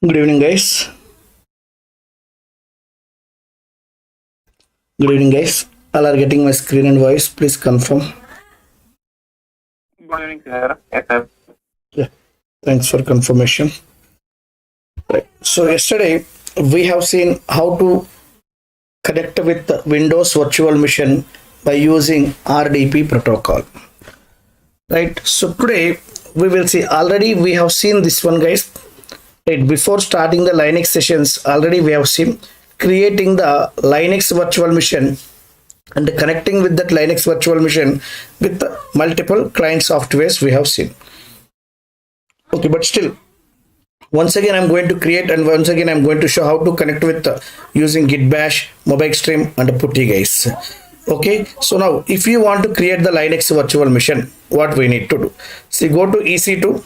Good evening, guys. Good evening, guys. All are getting my screen and voice. Please confirm. Good evening, sir. Yes, sir. Yeah. Thanks for confirmation. Right. So yesterday we have seen how to connect with the Windows Virtual Machine by using RDP protocol. Right. So today we will see. Already we have seen this one, guys. Right. Before starting the Linux sessions, already we have seen creating the Linux virtual machine and connecting with that Linux virtual machine with the multiple client softwares we have seen. Okay, but still, once again I'm going to create and once again I'm going to show how to connect with using git bash, mobile stream and putty, guys. Okay, so now if you want to create the Linux virtual machine, what we need to do? See, go to EC2.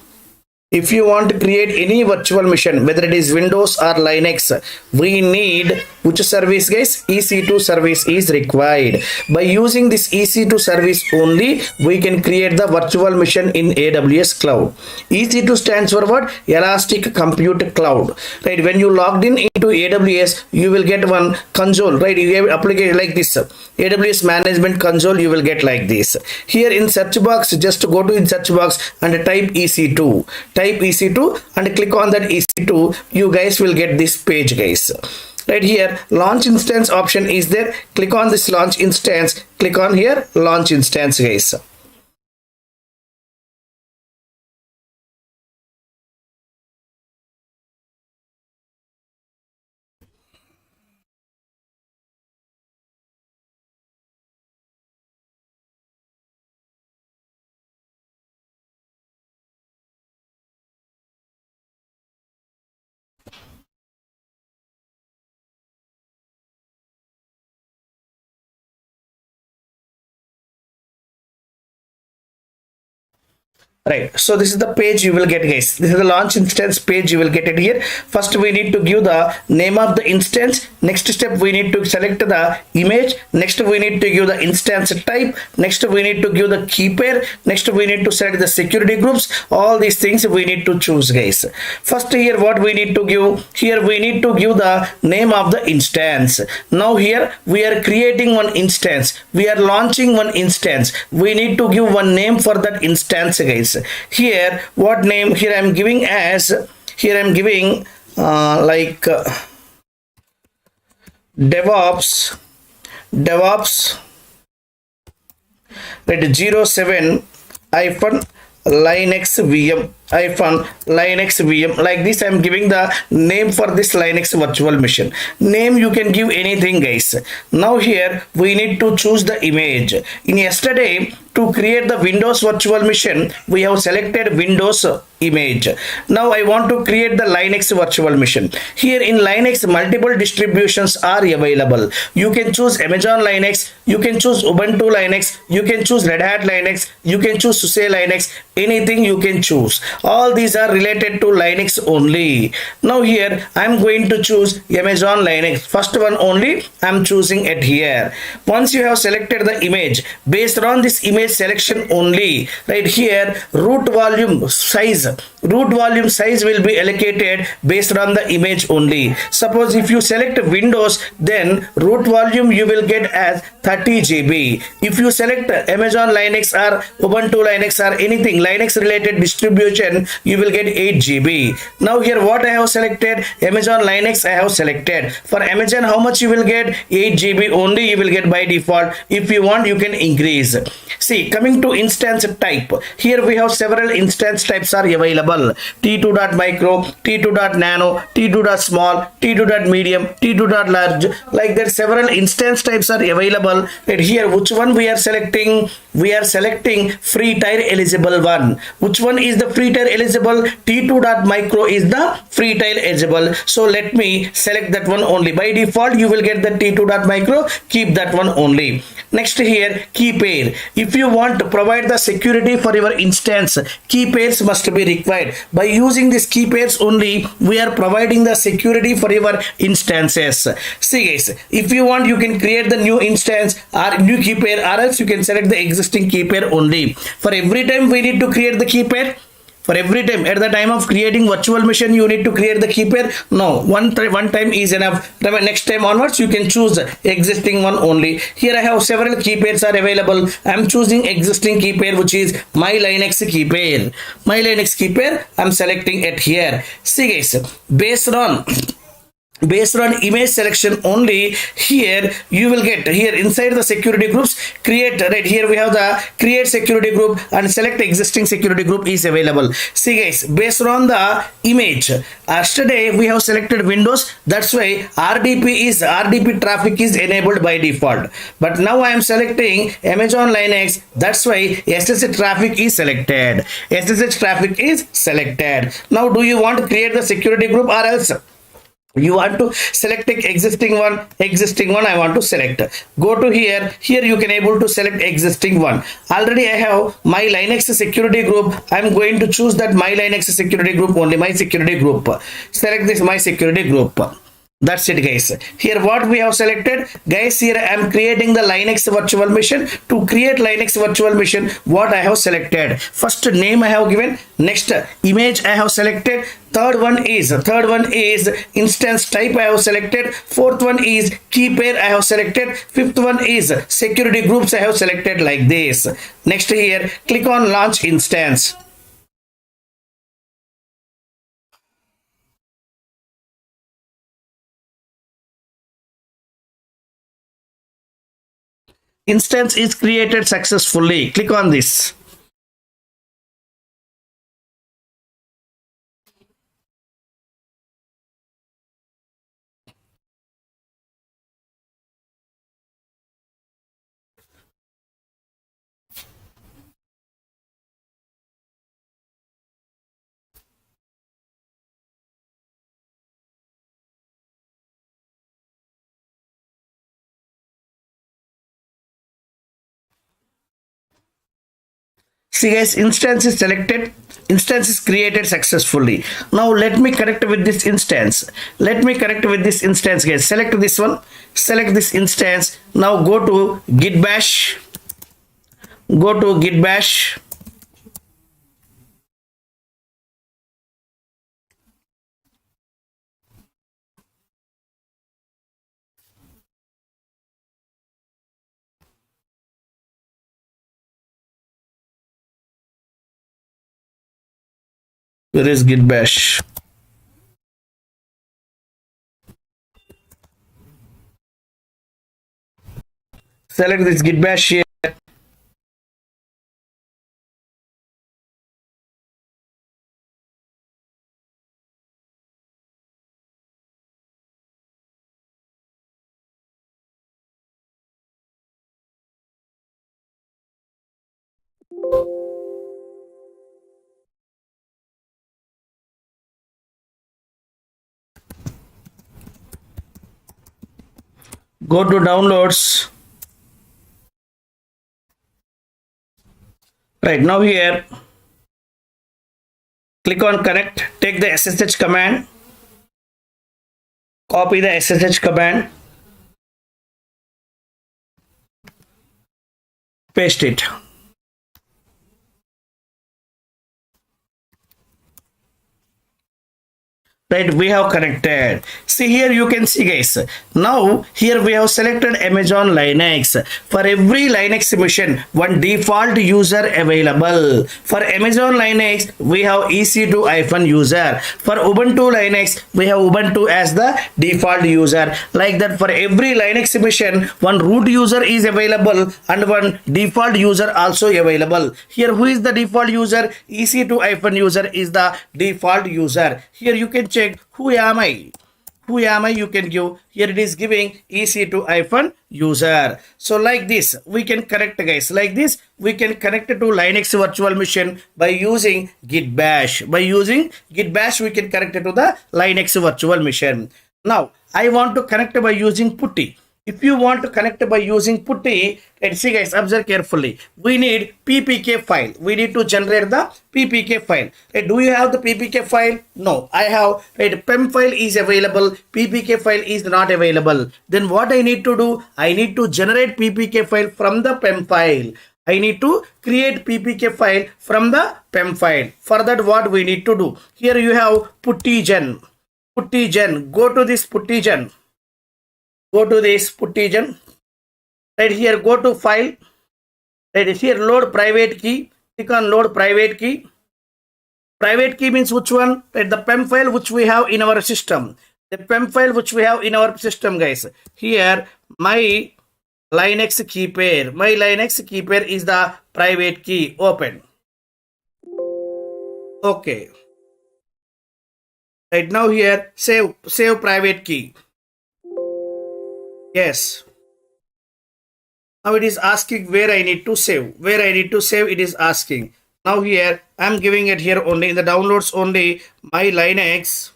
If you want to create any virtual machine, whether it is Windows or Linux, we need which service, guys? EC2 service is required. By using this EC2 service only, we can create the virtual machine in AWS cloud. EC2 stands for what? Elastic Compute Cloud. Right? When you logged in into AWS, you will get one console. Right? You have application like this. AWS Management Console. You will get like this. Here in search box, just go to in search box and type EC2. Type EC2 and click on that EC2. You guys will get this page, guys. Right here, launch instance option is there. Click on this launch instance. Click on here, launch instance, guys. Right, so this is the page you will get, guys. This is the launch instance page. You will get it here. First we need to give the name of the instance. Next step we need to select the image. Next we need to give the instance type. Next we need to give the key pair. Next we need to select the security groups. All these things we need to choose, guys. First here what we need to give, here we need to give the name of the instance. Now here we are creating one instance, we are launching one instance. We need to give one name for that instance, guys. Here what name here I'm giving as, here I'm giving DevOps right 07 hyphen Linux VM like this. I'm giving the name for this Linux virtual machine. Name you can give anything, guys. Now here we need to choose the image. In yesterday, to create the Windows virtual machine, we have selected Windows image. Now I want to create the Linux virtual machine. Here in Linux, multiple distributions are available. You can choose Amazon Linux, you can choose Ubuntu Linux, you can choose Red Hat Linux, you can choose SUSE Linux, anything you can choose. All these are related to Linux only. Now here I'm going to choose Amazon Linux. First one only I'm choosing it here. Once you have selected the image, based on this image selection only, right here root volume size will be allocated based on the image only. Suppose if you select Windows, then root volume you will get as 30 GB. If you select Amazon Linux or Ubuntu Linux or anything Linux related distribution, you will get 8 GB. Now here what I have selected, Amazon Linux I have selected. For Amazon how much you will get? 8 GB only you will get by default. If you want you can increase. See, coming to instance type, here we have several instance types are available. T2.micro, T2.nano, T2.small, T2.medium, T2.large, like that several instance types are available. And here which one we are selecting? We are selecting free tier eligible one. Which one is the free tier eligible? T2.micro is the free tier eligible. So let me select that one only. By default you will get the T2.micro, keep that one only. Next here key pair. If you want to provide the security for your instance, key pairs must be required. By using these key pairs only, we are providing the security for your instances. See, guys, if you want you can create the new instance or new key pair, or else you can select the existing key pair only. For every time we need to create the key pair, For every time, at the time of creating virtual machine, you need to create the key pair. No, one time is enough. Next time onwards, you can choose existing one only. Here I have several key pairs are available. I am choosing existing key pair, which is my Linux key pair. My Linux key pair, I am selecting it here. See guys, based on image selection only, here you will get here inside the security groups, create, right here we have the create security group and select existing security group is available. See guys, based on the image, yesterday we have selected Windows, that's why RDP traffic is enabled by default, but now I am selecting Amazon Linux, that's why SSH traffic is selected. Now do you want to create the security group or else you want to select existing one? I want to select. Go to here you can able to select existing one. Already I have my Linux security group. I'm going to choose that my Linux security group only, my security group. Select this my security group. That's it guys. Here what we have selected guys, here I am creating the Linux virtual machine. To create Linux virtual machine, what I have selected, first name I have given, next image I have selected, third one is instance type I have selected, fourth one is key pair I have selected, fifth one is security groups I have selected like this. Next here click on launch instance. Instance is created successfully. Click on this. See guys, instance is selected, instance is created successfully. Now let me connect with this instance. Guys, select this one, select this instance. Now go to git bash, where is git bash? Select this git bash here. Go to downloads. Right now here click on connect, take the SSH command, copy the SSH command, paste it. Right, we have connected. See here you can see guys, now here we have selected Amazon Linux. For every Linux machine, one default user available. For Amazon Linux we have EC2-user. For Ubuntu Linux we have Ubuntu as the default user. Like that, for every Linux machine one root user is available and one default user also available. Here who is the default user? EC2-user is the default user. Here you can check who am I, you can give. Here it is giving EC2-user. So like this we can connect guys, like this we can connect to Linux virtual machine by using git bash. We can connect it to the Linux virtual machine. Now I want to connect by using putty. If you want to connect by using putty, let's see guys, observe carefully. We need PPK file. We need to generate the PPK file. Do you have the PPK file? No, I have. PEM file is available. PPK file is not available. Then what I need to do? I need to generate PPK file from the PEM file. I need to create ppk file from the pem file. For that, what we need to do? Here you have puttigen. Puttigen. Go to this puttigen. Go to this puttigen. Right here, go to file. Right here, load private key. Click on load private key. Private key means which one? Right, the PEM file which we have in our system. The PEM file which we have in our system, guys. Here, my Linux key pair. My Linux key pair is the private key. Open. Okay. Right now here, save private key. Yes. Now it is asking where I need to save. Where I need to save, it is asking. Now here, I am giving it here only in the downloads only. My Linux.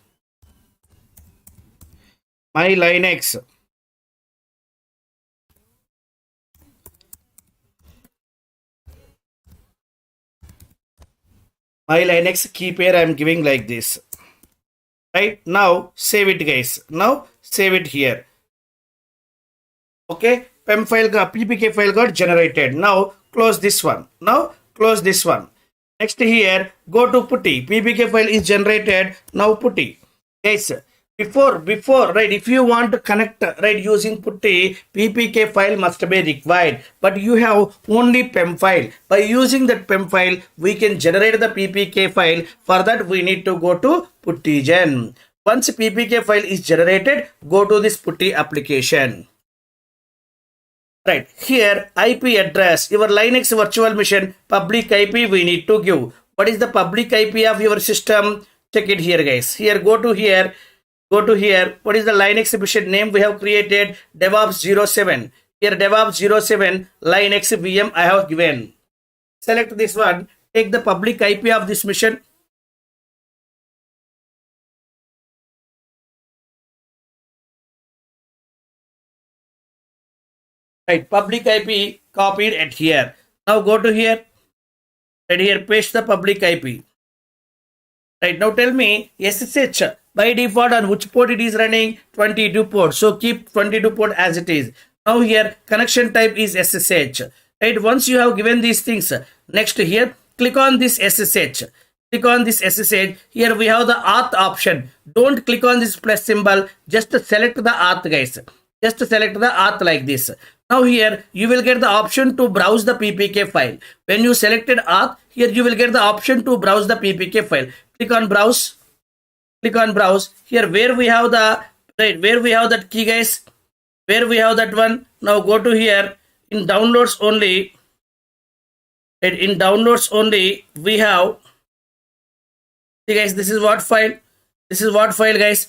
My Linux key pair I am giving like this. Right now, save it, guys. Now save it here. Okay, PEM file ppk file got generated. Now close this one. Now close this one. Next here, go to putty. ppk file is generated. Now putty. Guys, before right, if you want to connect right using putty, ppk file must be required, but you have only pem file. By using that pem file, we can generate the ppk file. For that, we need to go to puttigen. Once ppk file is generated, go to this putty application. Right here, IP address, your Linux virtual machine public IP we need to give. What is the public IP of your system? Check it here, guys. Here, go to here. Go to here. What is the Linux machine name we have created? DevOps 07. Here, DevOps 07 Linux VM I have given. Select this one. Take the public IP of this machine. Right, public IP copied at here. Now go to here. Right here, paste the public IP. Right, now tell me SSH by default on which port it is running? 22 port. So keep 22 port as it is. Now here, connection type is SSH. Right, once you have given these things, next here, click on this SSH. Click on this SSH. Here we have the auth option. Don't click on this plus symbol. Just select the auth, guys. Just select the auth like this. Now here you will get the option to browse the ppk file. When you selected auth, here you will get the option to browse the ppk file. Click on browse. Click on browse. Here where we have the right, where we have that key, guys. Where we have that one. Now go to here in downloads only. Right, in downloads only we have. See, guys, this is what file. This is what file, guys.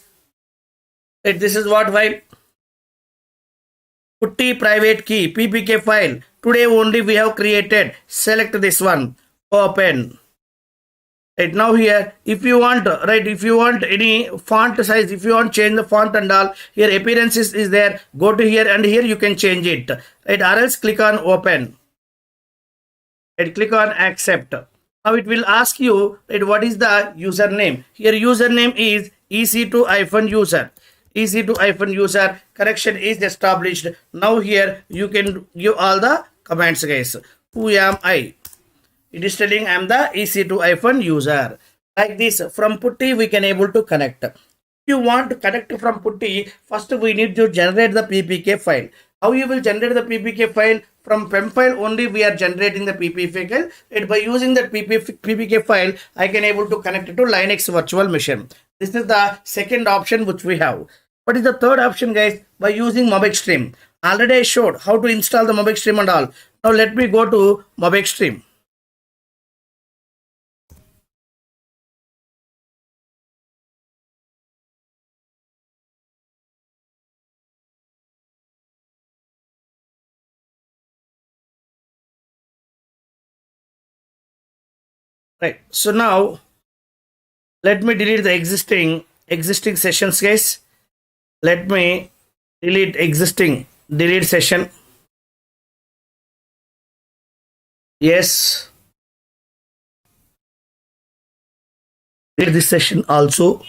Right, this is what file. Putty private key ppk file. Today only we have created. Select this one. Open. Right now here, if you want, right, if you want any font size, if you want change the font and all, here appearances is there. Go to here and here you can change it. Right, or else click on open. Right, click on accept. Now it will ask you, right, what is the username? Here username is ec2-user. ec2-user. Correction is established. Now here you can give all the commands, guys. Who am I? It is telling I am the ec2-user. Like this, from putty we can able to connect. If you want to connect from putty, first we need to generate the ppk file. How you will generate the ppk file? From PEM file only we are generating the ppk file. And by using that ppk file, I can able to connect it to Linux virtual machine. This is the second option which we have. What is the third option, guys? By using MobXtream. Already I showed how to install the MobXtream and all. Now let me go to MobXtream. Right. So now let me delete the existing sessions, guys. Let me delete session. Yes. Delete this session also.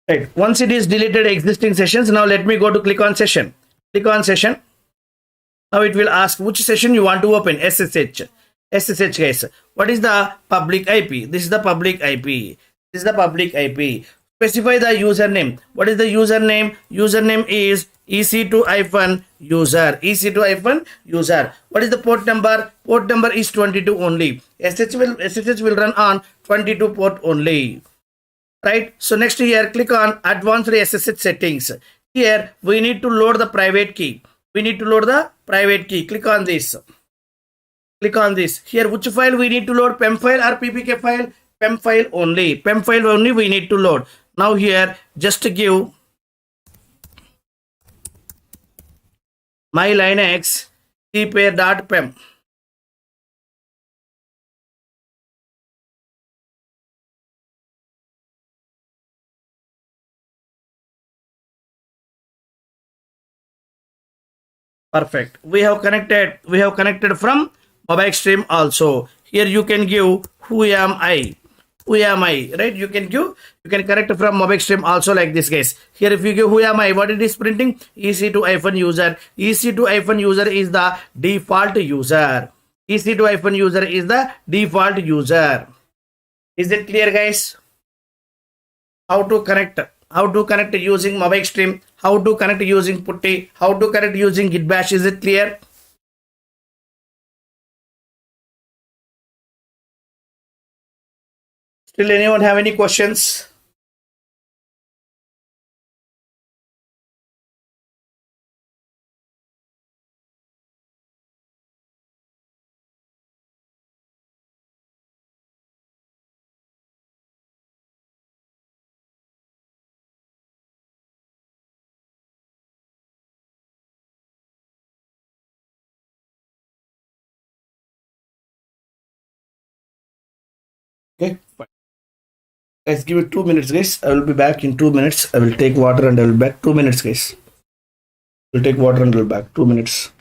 Right. Once it is deleted existing sessions, now let me go to click on session. Click on session. Now it will ask which session you want to open. SSH. SSH guys. What is the public IP? This is the public IP. This is the public IP. Specify the username. What is the username? Username is EC2-user. EC2-user. What is the port number? Port number is 22 only. SSH will run on 22 port only. Right. So next here, click on advanced SSH settings. Here we need to load the private key. We need to load the private key. Click on this. Click on this. Here, which file we need to load? PEM file or PPK file? PEM file only. PEM file only we need to load. Now here, just give my Linux keypair.pem. Perfect. We have connected from mobile stream also. Here you can give who am I, right? You can connect from mobile stream also like this guys. Here if you give who am I, what it is printing? EC2-user. EC2-user is the default user. EC2-user is the default user. Is it clear guys? How to connect using mobile stream, how to connect using putty, how to connect using git bash. Is it clear? Still anyone have any questions? Okay, fine. Guys, give it 2 minutes, guys. I will be back in 2 minutes. I will take water and I will be back. 2 minutes, guys. Will take water and I will be back. 2 minutes.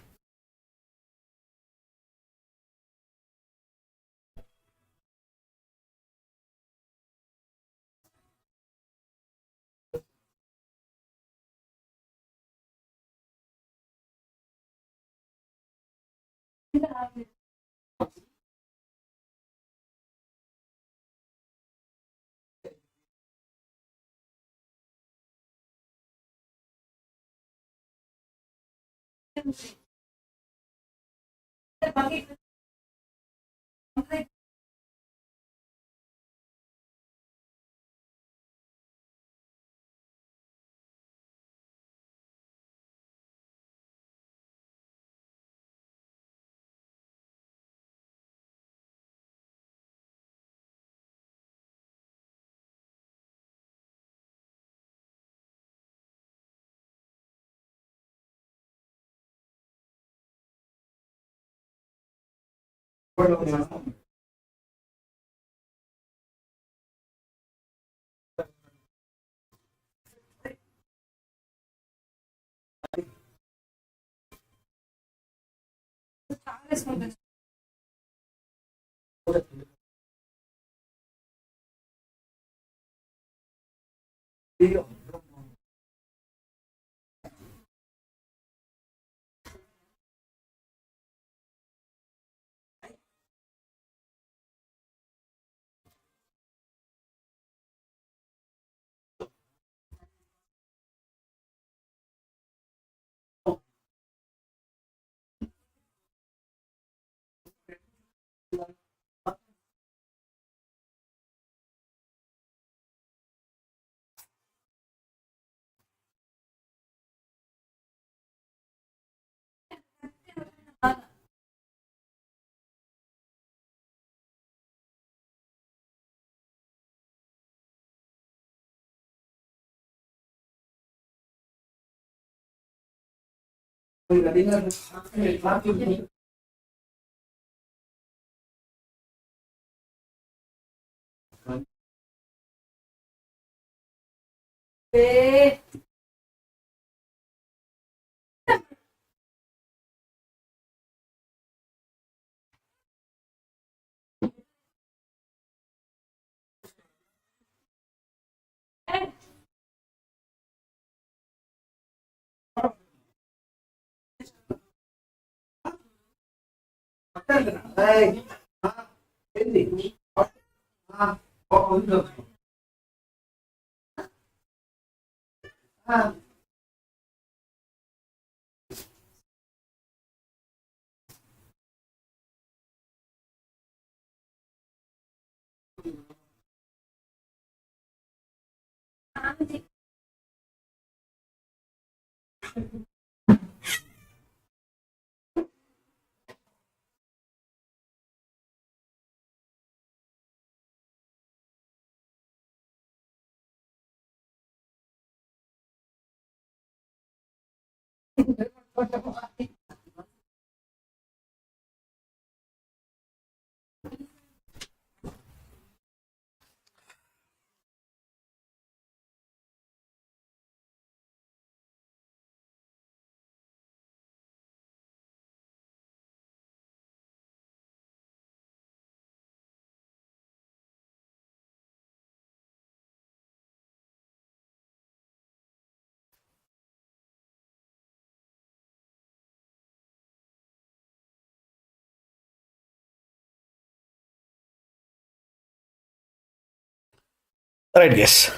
Right, yes.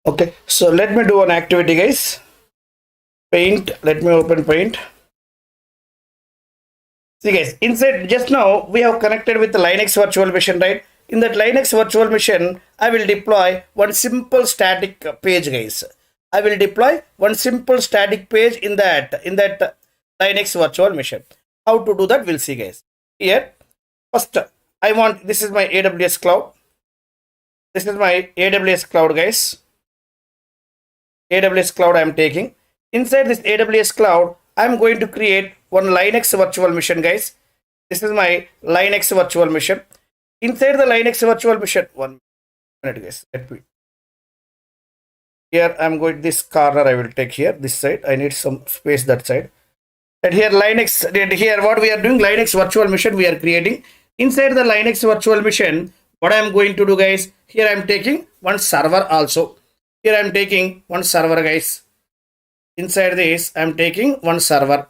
Okay, so let me do an activity, guys. Paint, let me open Paint. See, guys, inside just now we have connected with the Linux virtual machine, right? In that Linux virtual machine, I will deploy one simple static page, guys. I will deploy one simple static page in that Linux virtual machine. How to do that? We'll see, guys. Here, first, I want this is my AWS cloud. This is my AWS cloud, guys. AWS cloud I am taking. Inside this AWS cloud, I am going to create one Linux virtual machine, guys. This is my Linux virtual machine. Inside the Linux virtual machine, 1 minute, guys. Let me. Here I am going this corner. I will take here this side. I need some space that side. And here Linux. Here what we are doing, Linux virtual machine we are creating. Inside the Linux virtual machine, what I am going to do, guys? Here I am taking one server also. Here I am taking one server, guys. Inside this, I am taking one server.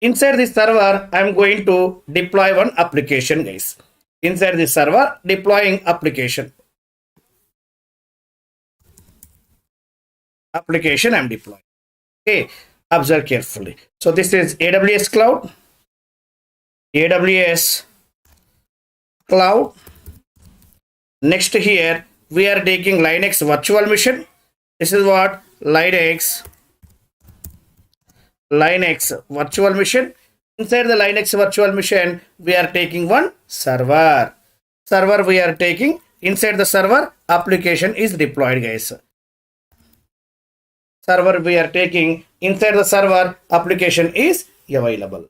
Inside this server, I am going to deploy one application, guys. Inside this server, deploying application. Application I am deploying. Okay, observe carefully. So this is AWS cloud. AWS cloud. Next here, we are taking Linux virtual machine. This is what Linux virtual machine. Inside the Linux virtual machine, we are taking one server. Server we are taking. Inside the server, application is deployed, guys. Server we are taking. Inside the server, application is available.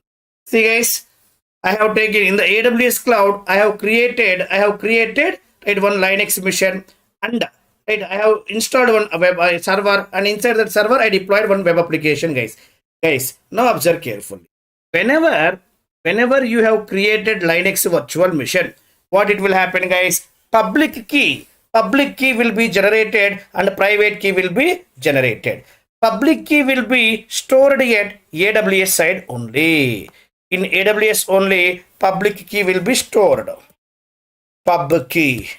See, guys, I have taken in the AWS cloud. I have created right, one Linux machine, and right, I have installed one web server, and inside that server I deployed one web application, guys. Guys, now observe carefully. Whenever you have created Linux virtual machine, what it will happen, guys? Public key will be generated and private key will be generated. Public key will be stored at AWS side only. In AWS only, public key will be stored. Pub key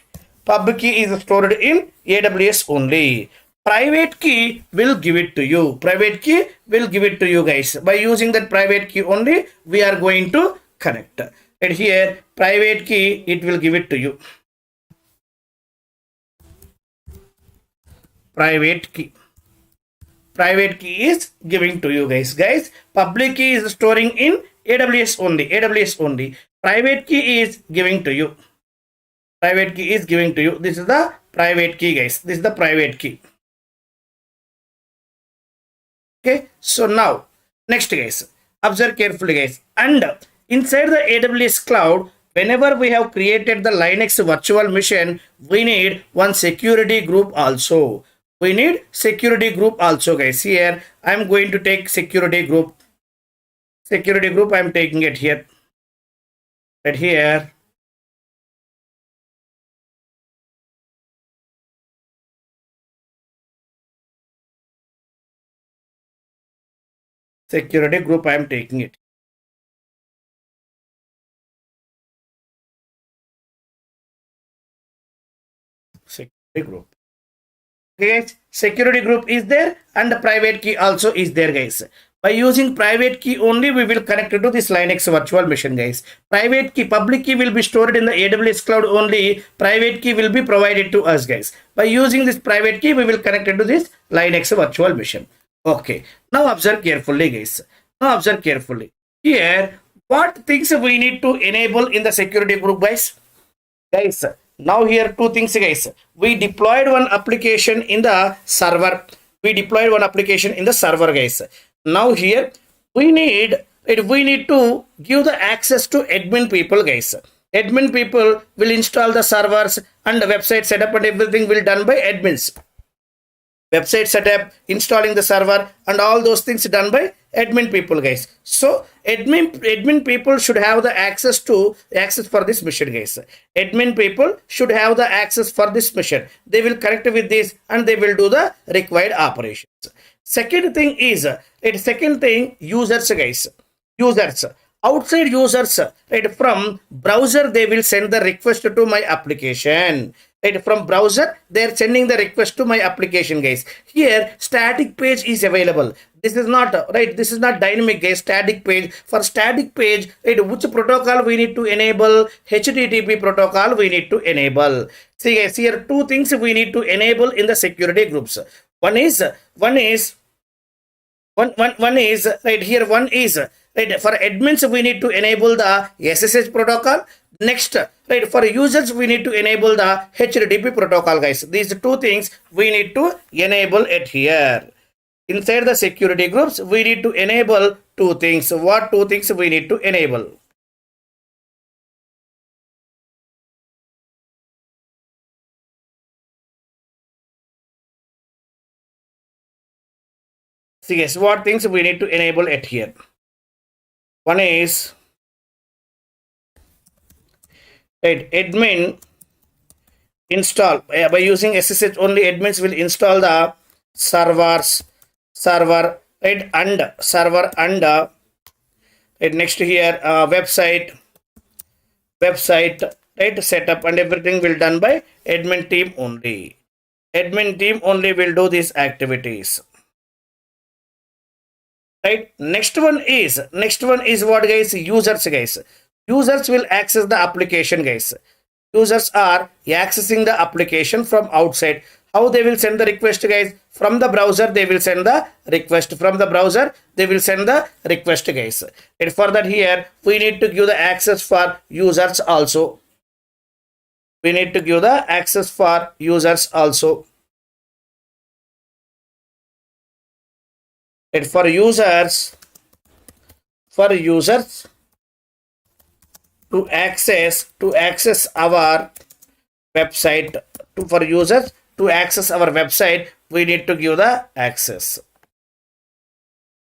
is stored in AWS only. Private key will give it to you. Private key will give it to you, guys. By using that private key only, we are going to connect. And here, private key, it will give it to you. Private key is giving to you, guys. Public key is storing in AWS only. Private key is giving to you. This is the private key, guys. This is the private key. Okay, so now next, guys, observe carefully, guys. And inside the AWS cloud, whenever we have created the Linux virtual machine, we need one security group also. Guys. Here I am going to take security group. I am taking it here. Right here. Security group I am taking it. security group. Okay, guys, security group is there and the private key also is there, guys. By using private key only, we will connect to this Linux virtual machine, guys. Private key, public key will be stored in the AWS cloud only. Private key will be provided to us, guys. By using this private key, we will connect to this Linux virtual machine. Okay. Now observe carefully, guys. Now observe carefully. Here, what things we need to enable in the security group, guys? Guys, now here two things, guys. We deployed one application in the server. Guys. Now here we need to give the access to admin people, guys. Admin people will install the servers and the website setup and everything will done by admins. Website setup, installing the server and all those things done by admin people, guys. So admin people should have the access for this mission, guys. Admin people should have the access for this mission. They will connect with this and they will do the required operations. Second thing, users, guys. Users, outside users, right, from browser they will send the request to my application. Right, from browser they are sending the request to my application, guys. Here static page is available. This is not right, this is not dynamic, guys. Static page. For static page, right, which protocol we need to enable? HTTP protocol we need to enable. See, guys, here two things we need to enable in the security groups. One is right here. One is right, for admins we need to enable the SSH protocol. Next, right, for users we need to enable the HTTP protocol, guys. These two things we need to enable it here. Inside the security groups we need to enable two things. What two things we need to enable? See, guys, what things we need to enable it here? One is right, admin install. By using SSH only, admins will install the server right, and right, next here website right, setup and everything will done by admin team only. Admin team only will do these activities. Right, next one is what, guys? Users, guys. Users will access the application, guys. Users are accessing the application from outside. How they will send the request, guys? From the browser they will send the request. Guys. And for that, here we need to give the access for users also. And for users to access our website, we need to give the access.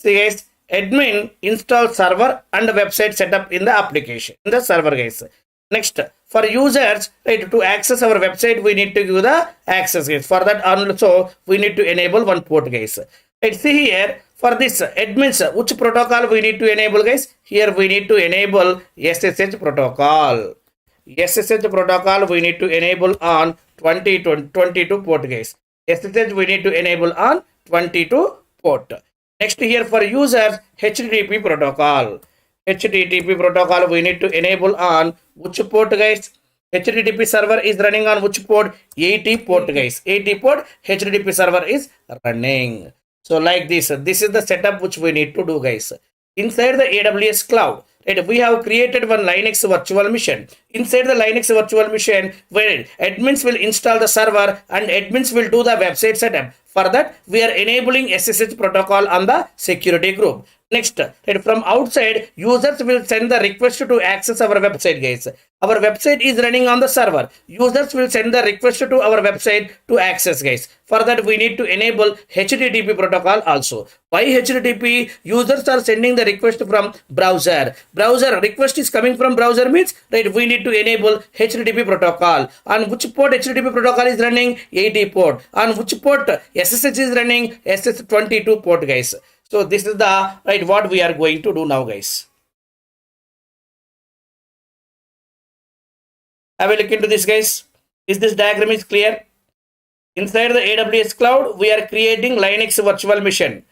See, guys, admin install server and website setup in the application, in the server, guys. Next, for users, right, to access our website, we need to give the access, guys. For that also we need to enable one port, guys. Right, see here, for this admins, which protocol we need to enable, guys? Here we need to enable SSH protocol. We need to enable on 22 port, guys. SSH we need to enable on 22 port. Next, here for users, HTTP protocol. We need to enable on which port, guys? HTTP server is running on which port? 80 port, guys. 80 port HTTP server is running. So like this is the setup which we need to do, guys. Inside the AWS cloud, right, we have created one Linux virtual machine. Inside the Linux virtual machine, where admins will install the server and admins will do the website setup. For that, we are enabling SSH protocol on the security group. Next, right, from outside, users will send the request to access our website, guys. Our website is running on the server. Users will send the request to our website to access, guys. For that, we need to enable HTTP protocol also. Why HTTP? Users are sending the request from browser. Browser request is coming from browser means, right, we need to enable HTTP protocol. On which port HTTP protocol is running? 80 port. On which port SSH is running? SS22 port, guys. So this is the right what we are going to do now, guys. Have a look into this, guys. Is this diagram is clear? Inside the AWS cloud, we are creating Linux virtual machine.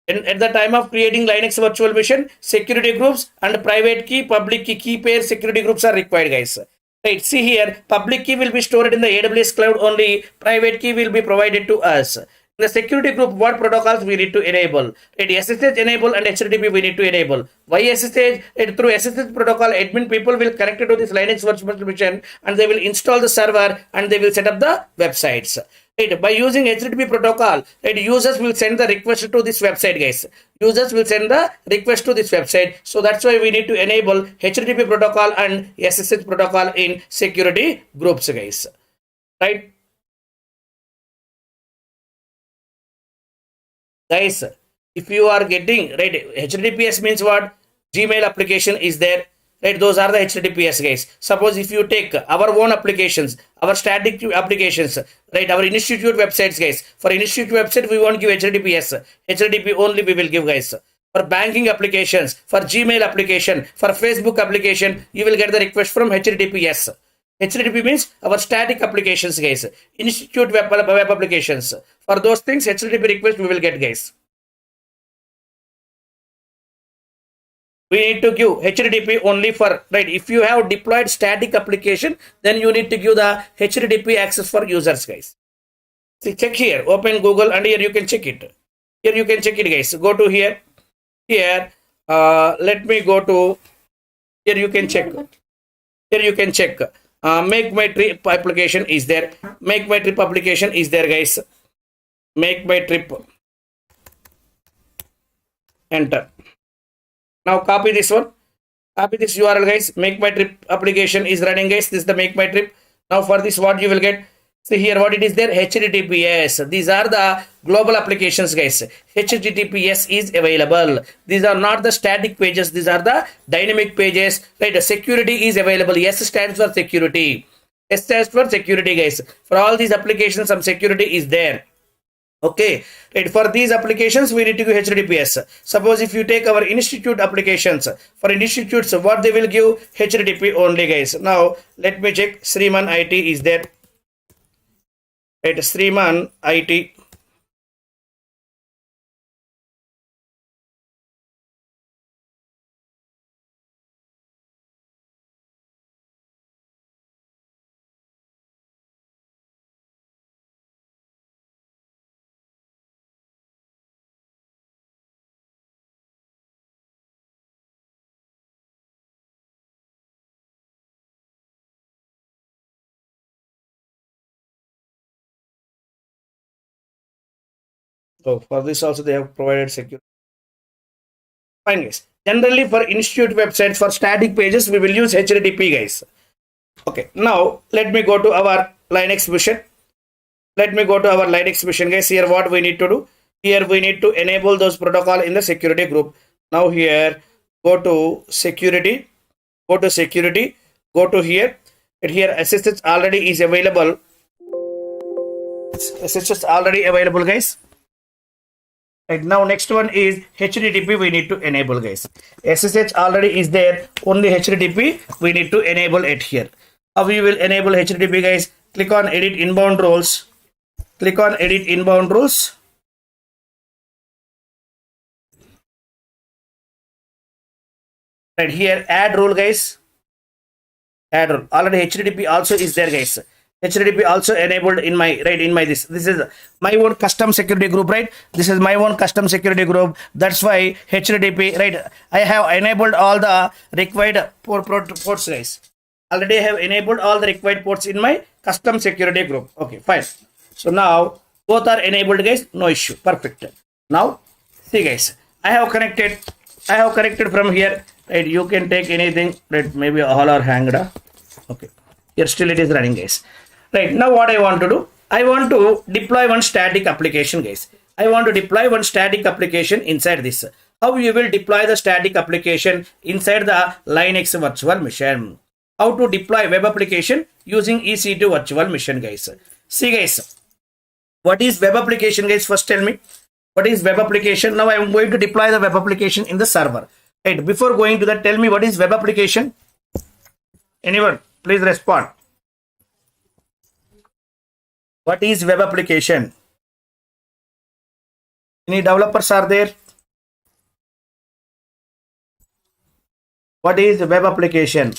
And at the time of creating Linux virtual machine, security groups and private key, public key pair security groups are required, guys. Right, see here, public key will be stored in the AWS cloud only, private key will be provided to us. In the security group, what protocols we need to enable? Right, SSH enable and HTTP we need to enable. Why SSH? Through SSH protocol, admin people will connect to this Linux virtual machine and they will install the server and they will set up the websites. Right, by using HTTP protocol, right, users will send the request to this website, guys. Users will send the request to this website. So that's why we need to enable HTTP protocol and SSH protocol in security groups, guys. Right? Guys, if you are getting, right, HTTPS means what? Gmail application is there. Right, those are the HTTPS, guys. Suppose if you take our own applications, our static applications, right, our institute websites, guys. For institute website, we won't give HTTPS. HTTP only we will give, guys. For banking applications, for Gmail application, for Facebook application, you will get the request from HTTPS. HTTP means our static applications, guys. Institute web applications. For those things, HTTP request we will get, guys. We need to give HTTP only for, right, if you have deployed static application, then you need to give the HTTP access for users, guys. See, check here, open Google and here you can check it. Here you can check it, guys. Go to here. Here, let me go to, here you can check. Here you can check. Make my trip application is there. Make my trip application is there, guys. Make my trip. Enter. Now copy this one. Copy this URL, guys. Make my trip application is running, guys. This is the make my trip. Now for this, what you will get? See here, what it is there? HTTPS. These are the global applications, guys. HTTPS is available. These are not the static pages. These are the dynamic pages. Right? The security is available. S stands for security. S stands for security, guys. For all these applications, some security is there. Okay, right. For these applications, we need to give HTTPS. Suppose if you take our institute applications, for institutes, what they will give? HTTP only, guys. Now, let me check. Sriman IT is there. Right, Sriman IT. So for this also they have provided security. Fine, guys. Generally for institute websites, for static pages, we will use HTTP, guys. Okay, now let me go to our Linux mission. Let me go to our Linux mission, guys. Here what we need to do? Here we need to enable those protocol in the security group. Now here, go to security, go to security, go to here. And here SSH already is available. SSH already available, guys. Right, now next one is HTTP we need to enable, guys. SSH already is there, only HTTP we need to enable it here. How we will enable HTTP, guys? Click on edit inbound rules. Click on edit inbound rules. Right here, add rule, guys. Add rule. Already HTTP also is there, guys. HTTP also enabled in my, right, in my this is my own custom security group, right? This is my own custom security group. That's why HTTP, right, I have enabled all the required ports, guys. Already I have enabled all the required ports in my custom security group. Okay, fine. So now both are enabled, guys. No issue. Perfect. Now see, guys, I have connected from here, right? You can take anything, right? Maybe all are hanged. Okay, here still it is running, guys. Right, now what I want to do, I want to deploy one static application, guys. I want to deploy one static application inside this. How you will deploy the static application inside the Linux virtual machine? How to deploy web application using EC2 virtual machine, guys? See, guys, what is web application, guys? First tell me, what is web application? Now I am going to deploy the web application in the server. Right, before going to that, tell me what is web application? Anyone, please respond. What is web application? Any developers are there? What is web application?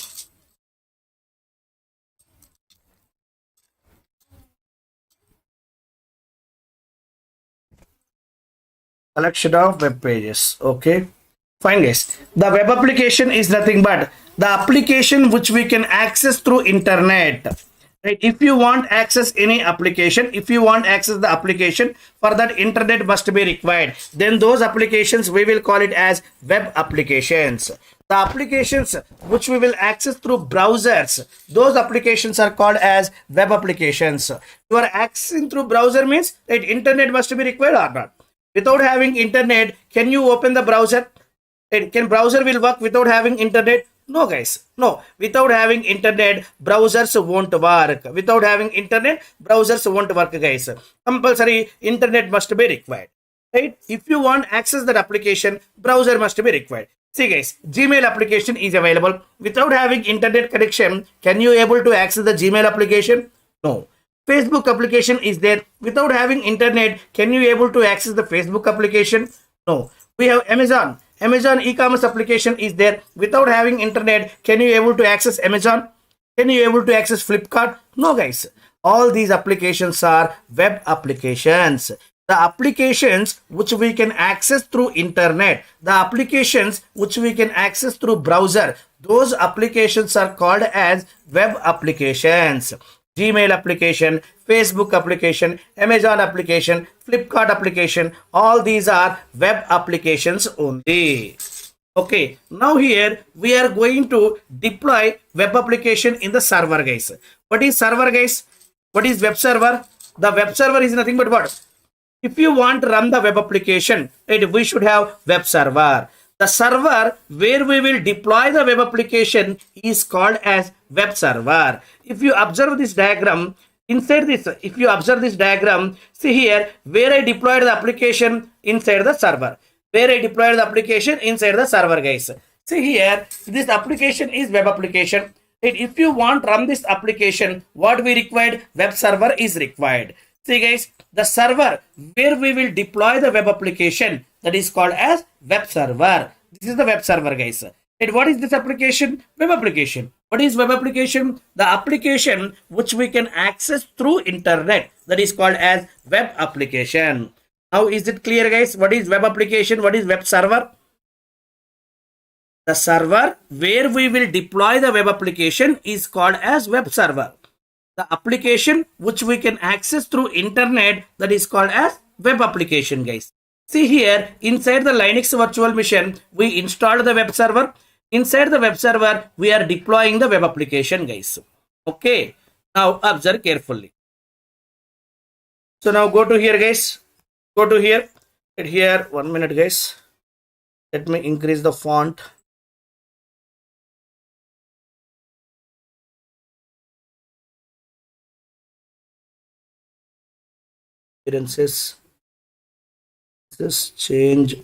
Collection of web pages. Okay. Fine guys. The web application is nothing but the application which we can access through internet. Right? If you want access any application, if you want access the application, for that internet must be required. Then those applications we will call it as web applications. The applications which we will access through browsers, those applications are called as web applications. You are accessing through browser means that internet must be required or not. Without having internet, can you open the browser? Can browser will work without having internet? No guys, no. Without having internet, browsers won't work. Without having internet, browsers won't work guys. Compulsory internet must be required. Right? If you want access that application, browser must be required. See guys, Gmail application is available. Without having internet connection, can you able to access the Gmail application? No. Facebook application is there. Without having internet, can you able to access the Facebook application? No. We have Amazon. Amazon e-commerce application is there. Without having internet, can you able to access Amazon? Can you able to access Flipkart? No guys. All these applications are web applications. The applications which we can access through internet, the applications which we can access through browser, those applications are called as web applications. Gmail application, Facebook application, Amazon application, Flipkart application, all these are web applications only. Okay, now here we are going to deploy web application in the server guys. What is server guys? What is web server? The web server is nothing but what? If you want to run the web application, right, we should have web server. The server where we will deploy the web application is called as web server. If you observe this diagram, inside this, if you observe this diagram, see here where I deployed the application inside the server. Where I deployed the application inside the server guys. See here, this application is web application. And if you want to run this application, what we required? Web server is required. See guys, the server where we will deploy the web application, that is called as web server. This is the web server guys. And what is this application? Web application. What is web application? The application which we can access through internet, that is called as web application. Now is it clear guys? What is web application? What is web server? The server where we will deploy the web application is called as web server. The application which we can access through internet, that is called as web application guys. See here inside the Linux virtual machine we installed the web server. Inside the web server we are deploying the web application guys. Okay, now observe carefully. So now go to here guys. Go to here. Hit here 1 minute guys. Let me increase the font. Appearances. This change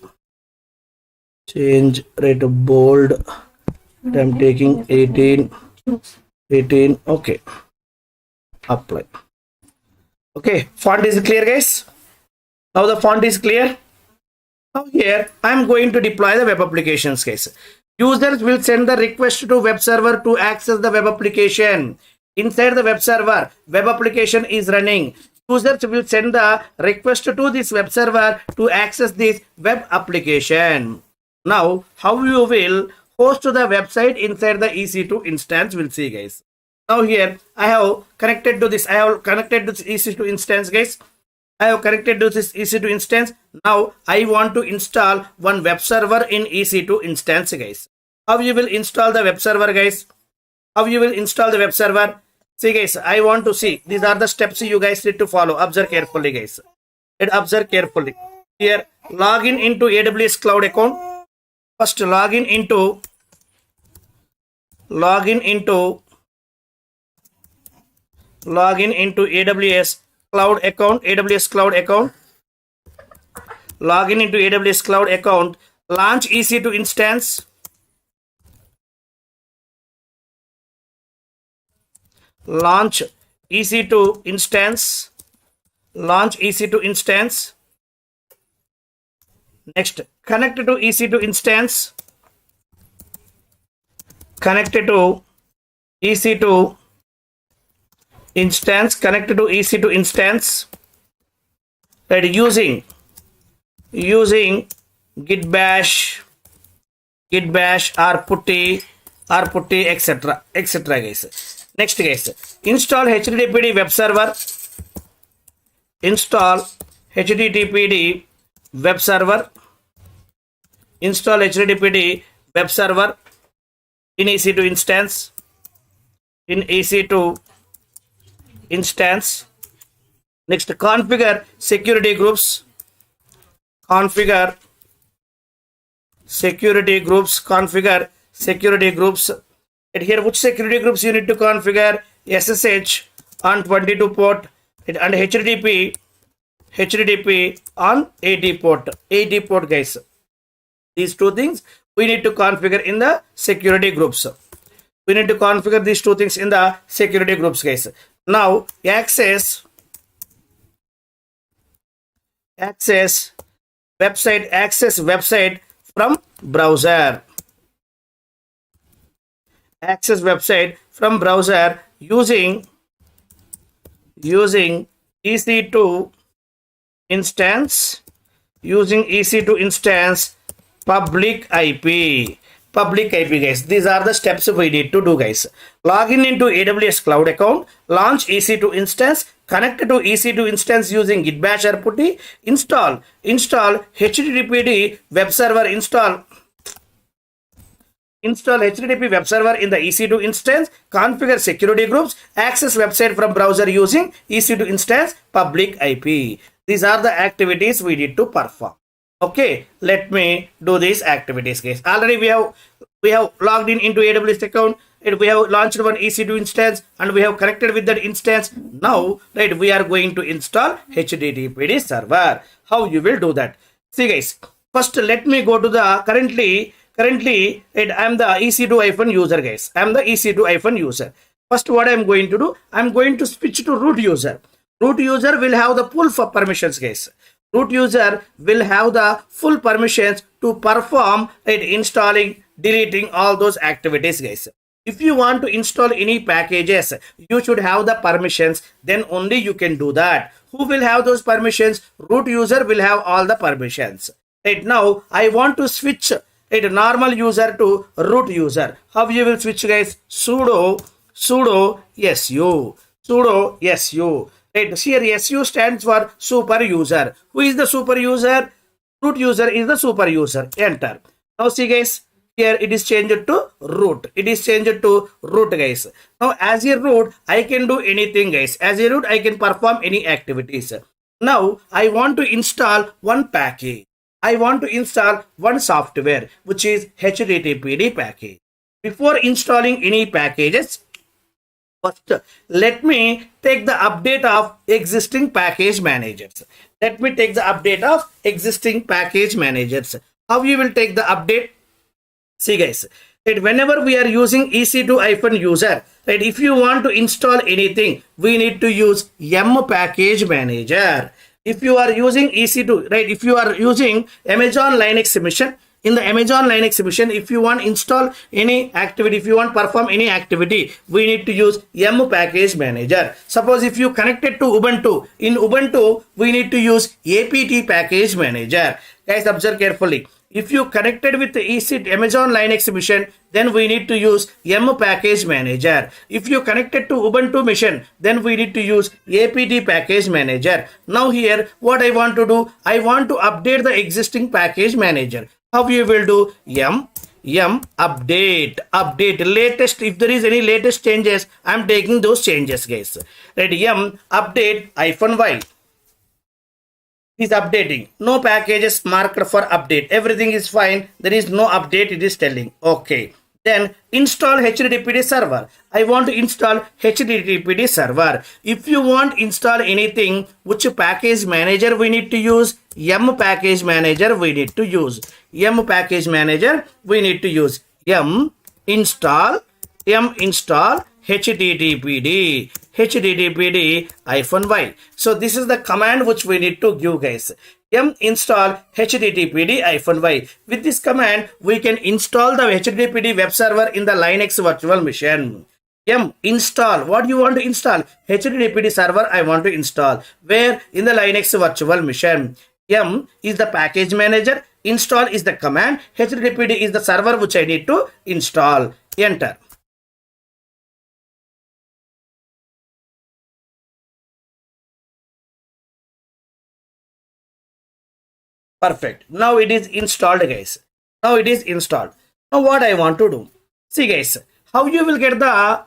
rate of bold. I'm taking 18. Okay, apply. Okay, font is clear guys. Now the font is clear. Now here I'm going to deploy the web applications guys. Users will send the request to web server to access the web application. Inside the web server, web application is running. Users will send the request to this web server to access this web application. Now, how you will host to the website inside the EC2 instance, we'll see guys. Now here, I have connected to this. I have connected to this EC2 instance guys. I have connected to this EC2 instance. Now, I want to install one web server in EC2 instance guys. How you will install the web server guys? How you will install the web server? See guys, I want to see. These are the steps you guys need to follow. Observe carefully guys. Observe carefully. Here, login into AWS cloud account. First login into AWS cloud account. AWS cloud account. Login into AWS cloud account. Launch EC2 instance. Launch EC2 instance. launch EC2 instance. Next, connect to EC2 instance. Connected to EC2 instance. Connected to EC2 instance. Right, using git bash or putty etc guys. Next guys, install httpd web server. Install httpd web server. Install httpd web server in EC2 instance. In EC2 instance. Next, configure security groups. Configure security groups. Configure security groups. And here, which security groups you need to configure? SSH on 22 port and HTTP on 80 port. 80 port, guys. These two things we need to configure in the security groups. We need to configure these two things in the security groups, guys. Now, access website from browser. Access website from browser using EC2 instance. Using EC2 instance public IP. Public IP, guys. These are the steps we need to do, guys. Log in into AWS cloud account. Launch EC2 instance. Connect to EC2 instance using git bash or putty. Install HTTPD web server. Install HTTP web server in the EC2 instance. Configure security groups. Access website from browser using EC2 instance public IP. These are the activities we need to perform. Okay, let me do these activities, guys. Already we have logged in into AWS account, and we have launched one EC2 instance, and we have connected with that instance. Now, right, we are going to install HTTPD server. How you will do that? See, guys. First, let me go to the currently I am the EC2 user, guys. I am the EC2 user. First, what I am going to do? I am going to switch to root user. Root user will have the full permissions, guys. Root user will have the full permissions to perform installing, deleting all those activities, guys. If you want to install any packages, you should have the permissions. Then only you can do that. Who will have those permissions? Root user will have all the permissions. Right now, I want to switch a normal user to root user. How you will switch, guys? Sudo su. Right, here SU stands for super user. Who is the super user? Root user is the super user. Enter. Now see, guys, here it is changed to root. It is changed to root, guys. Now as a root, I can do anything, guys. As a root, I can perform any activities. Now I want to install one package. I want to install one software, which is HTTPD package. Before installing any packages, first, let me take the update of existing package managers. Let me take the update of existing package managers. How you will take the update? See, guys, that whenever we are using EC2 user, right, if you want to install anything, we need to use yum package manager. If you are using EC2, right, if you are using Amazon Linux mission, in the Amazon Linux mission, if you want install any activity, if you want perform any activity, we need to use yum package manager. Suppose if you connected to Ubuntu, in Ubuntu, we need to use apt package manager. Guys, observe carefully. If you connected with the Amazon Linux mission, then we need to use yum package manager. If you connected to Ubuntu mission, then we need to use apt package manager. Now here, what I want to do, I want to update the existing package manager. How you will do? Yum update latest. If there is any latest changes, I am taking those changes, guys. Right, yum update -y is updating. No packages marked for update. Everything is fine. There is no update. It is telling. Okay. Then install HTTPD server. I want to install HTTPD server. If you want install anything, which package manager we need to use? Yum package manager we need to use. Yum package manager we need to use. Yum install HTTPD. httpd-y. So this is the command which we need to give, guys. M install httpd-y. With this command, we can install the httpd web server in the Linux virtual machine. M install. What do you want to install? httpd server I want to install. Where? In the Linux virtual machine. M is the package manager. Install is the command. httpd is the server which I need to install. Enter. Perfect. Now it is installed, guys. Now it is installed. Now what I want to do? See, guys, how you will get the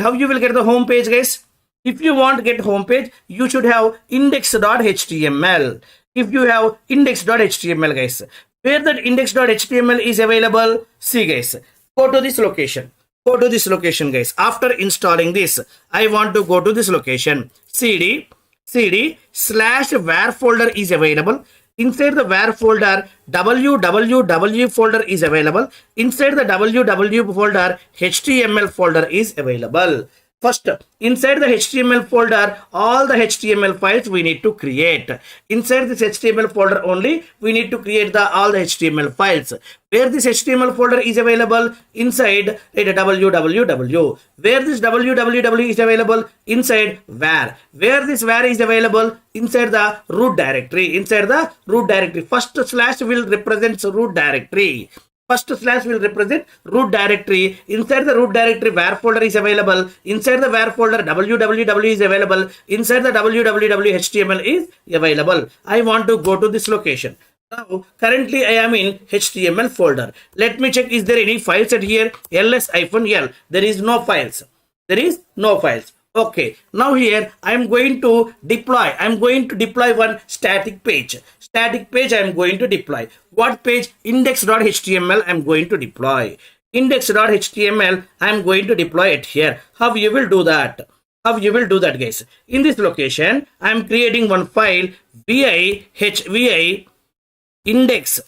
how you will get the home page, guys. If you want to get home page, you should have index.html. If you have index.html, guys, where that index.html is available, see, guys, go to this location. Go to this location, guys. After installing this, I want to go to this location. cd /var folder is available. Inside the var folder, www folder is available. Inside the www folder, HTML folder is available. First, inside the HTML folder, all the HTML files we need to create. Inside this HTML folder only, we need to create all the HTML files. Where this HTML folder is available? Inside www. Where this www is available? Inside var. Where this var is available? Inside the root directory. Inside the root directory. First slash will represent root directory. First slash will represent root directory. Inside the root directory, var folder is available. Inside the var folder, www is available. Inside the www, HTML is available. I want to go to this location. Now, currently I am in HTML folder. Let me check, is there any files at here? ls-l. There is no files. There is no files. Okay, now here I am going to deploy. I am going to deploy one static page. Static page I am going to deploy. What page? Index.html I am going to deploy. Index.html I am going to deploy it here. How you will do that? How you will do that, guys? In this location, I am creating one file vi index.html.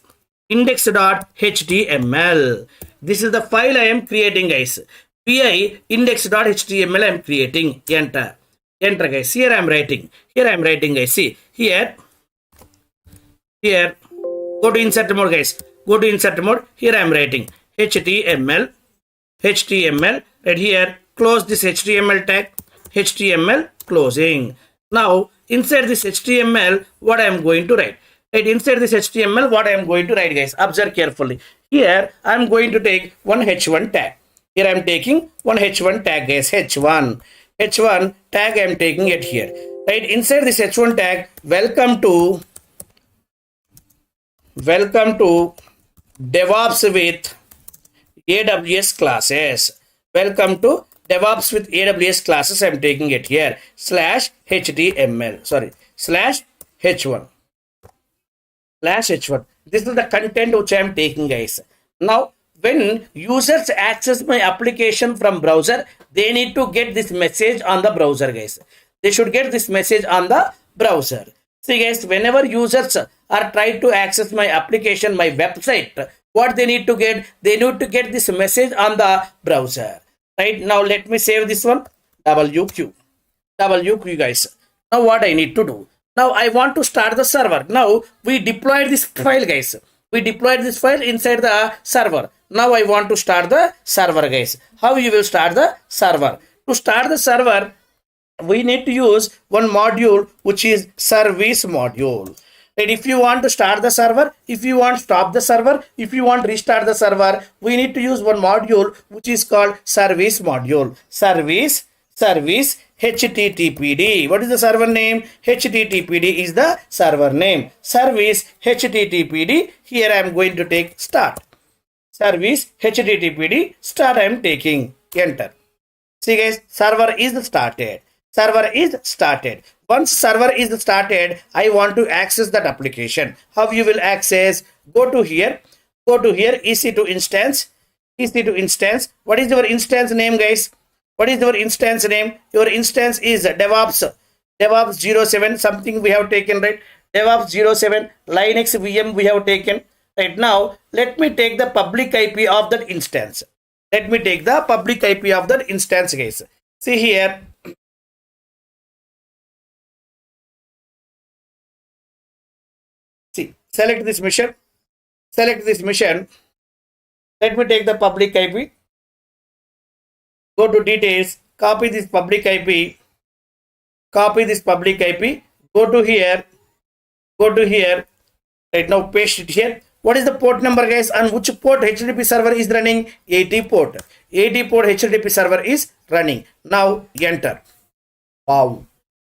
This is the file I am creating, guys. vi index.html I am creating. Enter. Enter, guys. Here I am writing. Here I am writing, guys. See, here. Go to insert mode, guys. Go to insert mode. Here I am writing HTML. Right here. Close this HTML tag. HTML closing. Now, inside this HTML, what I am going to write? Right, inside this HTML, what I am going to write, guys? Observe carefully. Here, I am going to take one H1 tag. Here I am taking one H1 tag, guys. H1 tag I am taking it here. Right, inside this H1 tag, welcome to DevOps with AWS classes. Welcome to DevOps with AWS classes. I am taking it here. /HTML. Sorry. /H1. /H1. This is the content which I am taking, guys. Now, when users access my application from browser, they need to get this message on the browser, guys. They should get this message on the browser. See, guys, whenever users are trying to access my application, my website, what they need to get? They need to get this message on the browser. Right, now let me save this one. WQ, guys. Now what I need to do? Now I want to start the server. Now we deployed this file, guys. We deployed this file inside the server. Now I want to start the server, guys. How you will start the server? To start the server, we need to use one module which is service module. And if you want to start the server, if you want to stop the server, if you want to restart the server, we need to use one module which is called service module. Service HTTPD. What is the server name? HTTPD is the server name. Service HTTPD. Here I am going to take start. Service HTTPD start I am taking. Enter. See, guys, server is started. Server is started. Once server is started, I want to access that application. How you will access? Go to here, EC2 instance. What is your instance name, guys? What is your instance name? Your instance is DevOps 07, something we have taken, right? DevOps 07, Linux VM we have taken. Right now, let me take the public IP of that instance. Guys. See here, select this mission, select this mission. Let me take the public IP, go to details, copy this public IP, copy this public IP, go to here, right now paste it here. What is the port number, guys? On which port HTTP server is running? 80 port. 80 port HTTP server is running. Now enter. Wow.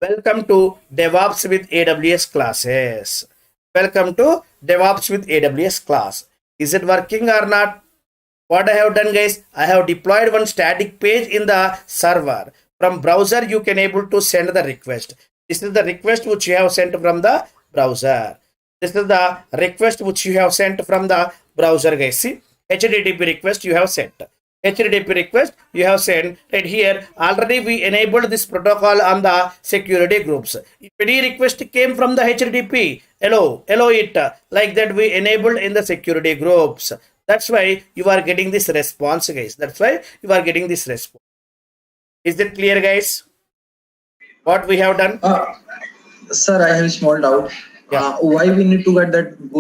Welcome to DevOps with AWS classes. Welcome to DevOps with AWS class. Is it working or not? What I have done, guys, I have deployed one static page in the server. From browser, you can able to send the request. This is the request which you have sent from the browser. This is the request which you have sent from the browser, guys. See, HTTP request you have sent. HTTP request you have sent. Right here, already we enabled this protocol on the security groups. If any request came from the HTTP, allow it. Like that we enabled in the security groups. That's why you are getting this response, guys. That's why you are getting this response. Is it clear, guys? What we have done? Sir, I have a small doubt. Yeah. Why we need to go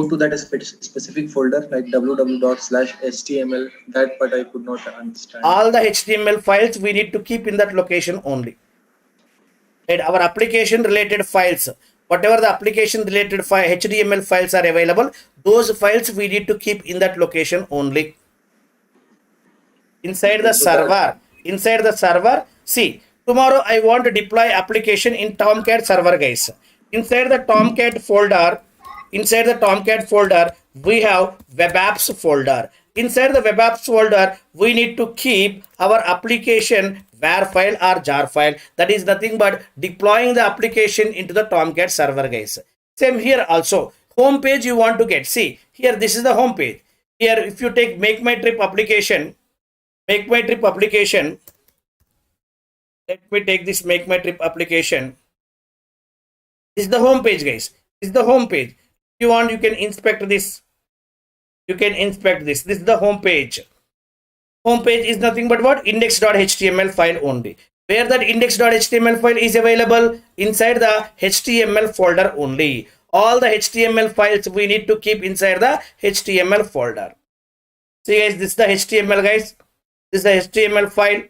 to that specific folder like www./html? That part I could not understand. All the HTML files we need to keep in that location only. And our application related files, whatever the application related HTML files are available, those files we need to keep in that location only. Inside the server, see, tomorrow I want to deploy application in Tomcat server, guys. Inside the Tomcat folder, we have web apps folder. Inside the web apps folder, we need to keep our application var file or jar file. That is nothing but deploying the application into the Tomcat server, guys. Same here also. Home page you want to get. See, here this is the home page. Here, if you take make my trip application, let me take this make my trip application. This is the home page, guys. This is the home page. If you want, you can inspect this. This is the home page. Home page is nothing but what? Index.html file only. Where that index.html file is available? Inside the HTML folder only. All the HTML files we need to keep inside the HTML folder. See, guys, this is the HTML, guys. This is the HTML file.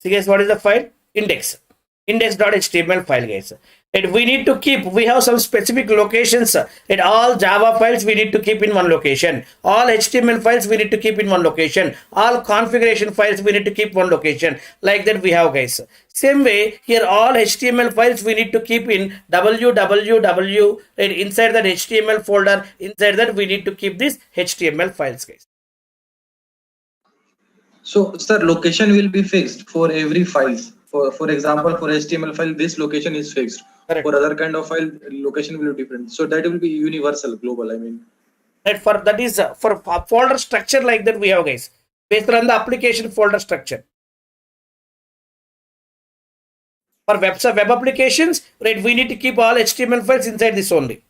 See, guys, what is the file? Index.html file, guys. And we need to keep, we have some specific locations. And all Java files we need to keep in one location. All HTML files we need to keep in one location. All configuration files we need to keep one location. Like that we have, guys. Same way, here all HTML files we need to keep in www. And inside that HTML folder, inside that we need to keep these HTML files, guys. So, sir, location will be fixed for every files. For example, for HTML file, this location is fixed. Correct. For other kind of file, location will be different. So that will be universal, global. I mean, that is for folder structure like that we have, guys, based on the application folder structure. For web applications, right, we need to keep all HTML files inside this only.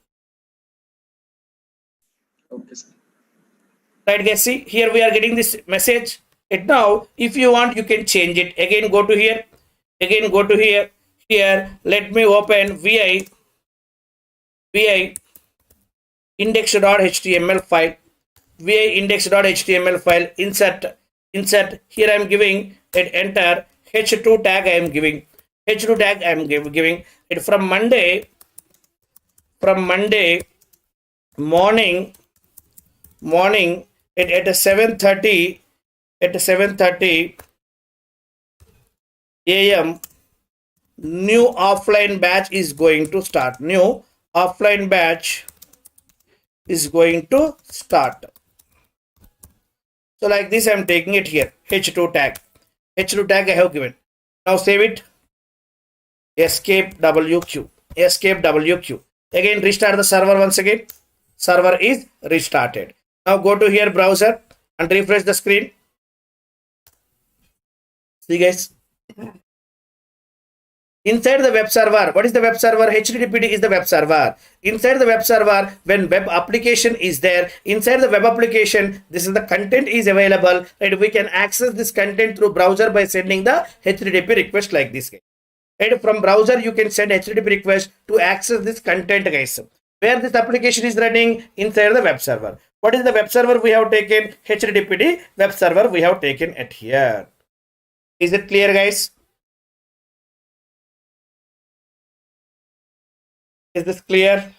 okay, sir. Right, guys, see, here we are getting this message. And now, if you want, you can change it. Again, go to here. Here, let me open vi index.html file. vi index.html file. Insert. Here I am giving it enter. h2 tag I am giving. h2 tag I am giving it from Monday morning at 7:30 a.m. new offline batch is going to start. So like this I am taking it here. h2 tag I have given. Now save it. Escape WQ. Again restart the server once again. Server is restarted. Now go to here browser and refresh the screen. See guys. Inside the web server, what is the web server? HTTPD is the web server. Inside the web server, when web application is there, inside the web application, this is the content is available, and we can access this content through browser by sending the HTTP request like this. And from browser, you can send HTTP request to access this content, guys. Where this application is running inside the web server. What is the web server we have taken? HTTPD web server we have taken at here. Is it clear, guys? Is this clear?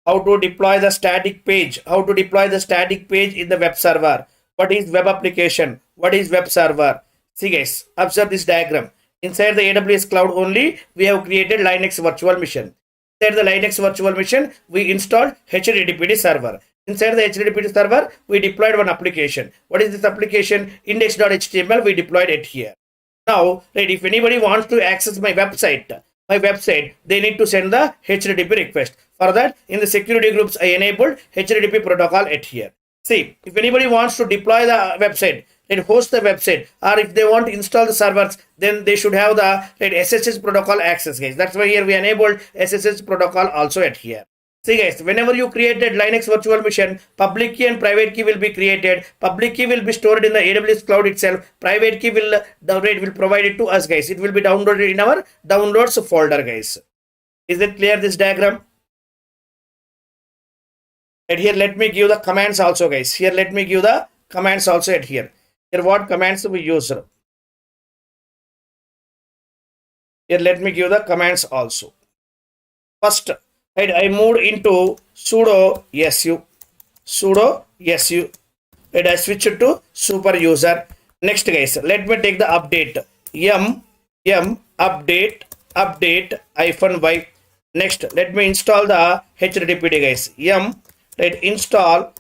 How to deploy the static page? How to deploy the static page in the web server? What is web application? What is web server? See guys, observe this diagram. Inside the AWS cloud only, we have created Linux virtual machine. Inside the Linux virtual machine, we installed HTTPD server. Inside the HTTPD server, we deployed one application. What is this application? Index.html, we deployed it here. Now, right, if anybody wants to access my website, they need to send the HTTP request. For that, in the security groups, I enabled HTTP protocol at here. See, if anybody wants to deploy the website, right, host the website, or if they want to install the servers, then they should have the right, SSH protocol access, guys. That's why here we enabled SSH protocol also at here. See guys, whenever you created Linux virtual machine, public key and private key will be created. Public key will be stored in the AWS cloud itself. Private key will provide it to us, guys. It will be downloaded in our downloads folder, guys. Is it clear, this diagram? And here let me give the commands also, guys. Here let me give the commands also at here. Here what commands we use? Here let me give the commands also. First, right, I moved into sudo su, and I switch it to super user. Next, guys, let me take the update yum update -y. Next, let me install the HTTPD, guys. Yum install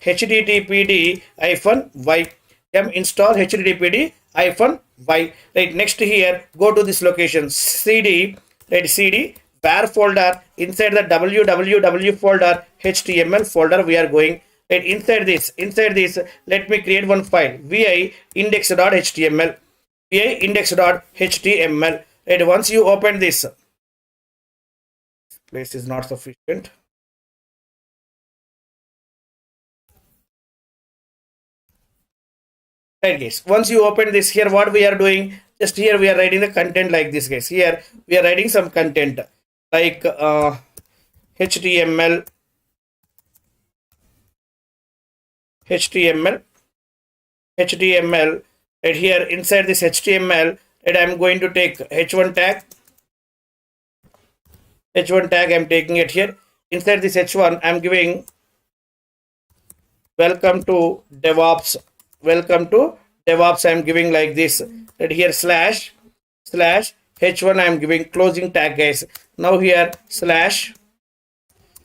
HTTPD -y. Yum install HTTPD -y. Right, next here, go to this location cd var folder. Inside the www folder, HTML folder we are going. Right, inside this, let me create one file vi index.html. Right, once you open this, place is not sufficient. Right, guys, once you open this, here what we are doing, just here we are writing the content like this, guys. Here we are writing some content like HTML right here. Inside this HTML, right, I'm going to take h1 tag. I'm taking it here. Inside this h1, I'm giving welcome to DevOps. I'm giving like this. Right here slash h1, I'm giving closing tag, guys. Now here slash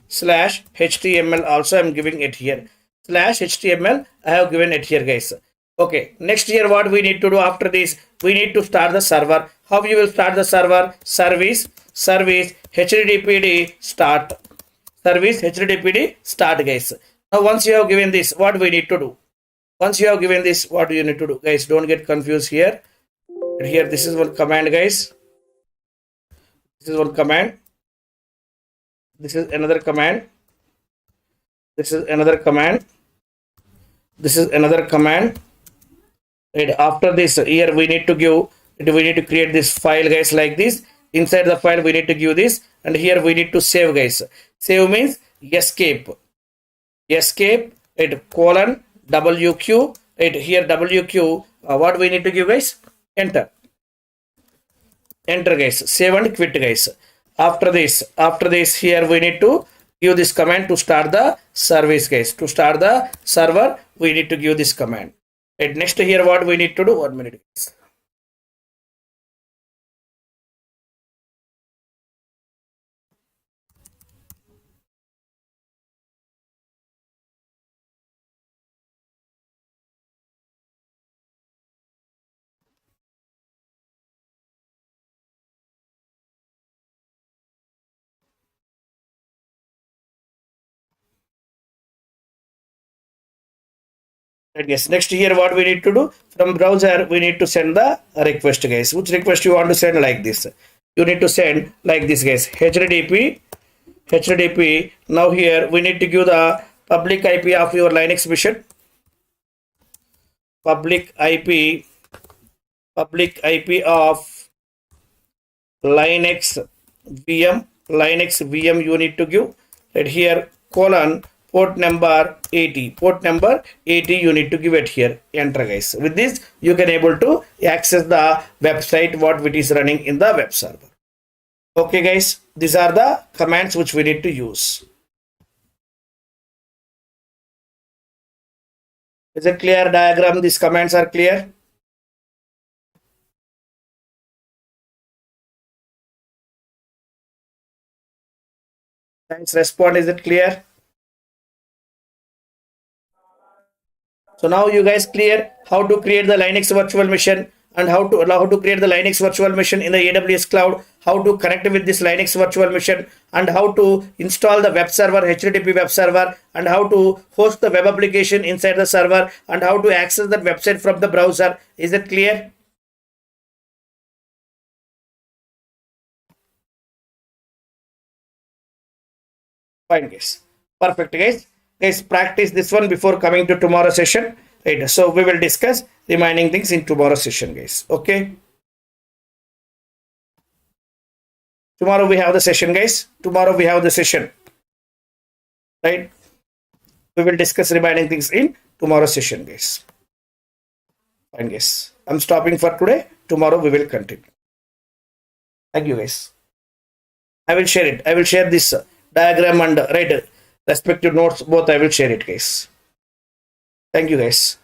HTML also I'm giving it here. Slash HTML I have given it here, guys. Okay, next here what we need to do after this, we need to start the server. How you will start the server? Service HTTPD start. Service HTTPD start, guys. Now once you have given this, what we need to do? Once you have given this, what do you need to do, guys? Don't get confused here. Here this is one command, guys. This is one command. This is another command. This is another command. This is another command. Right, after this, here we need to create this file, guys, like this. Inside the file we need to give this, and here we need to save, guys. Save means escape, right, colon wq, right here wq, what we need to give, guys? Enter, guys. Save and quit, guys. After this, here we need to give this command to start the service, guys. To start the server, we need to give this command. Right, next here what we need to do, 1 minute, guys. Right, guys. Next here, what we need to do from browser, we need to send the request, guys. Which request you want to send like this? You need to send like this, guys. HTTP. Now here we need to give the public IP of your Linux machine. Public IP of Linux VM you need to give right here colon port number 80 you need to give it here. Enter, guys. With this you can able to access the website what it is running in the web server. Okay, guys, these are the commands which we need to use. Is it clear diagram? These commands are clear. Thanks. Respond. Is it clear? So now you guys clear how to create the Linux virtual machine and how to create the Linux virtual machine in the AWS cloud, how to connect with this Linux virtual machine, and how to install the web server, HTTP web server, and how to host the web application inside the server, and how to access that website from the browser. Is it clear? Fine, guys. Perfect, guys. Guys, practice this one before coming to tomorrow session. Right. So we will discuss remaining things in tomorrow session, guys. Okay. Tomorrow we have the session, guys. Tomorrow we have the session. Right. We will discuss remaining things in tomorrow session, guys. Fine, guys. I'm stopping for today. Tomorrow we will continue. Thank you, guys. I will share it. I will share this diagram and respective notes. Both I will share it, guys. Thank you, guys.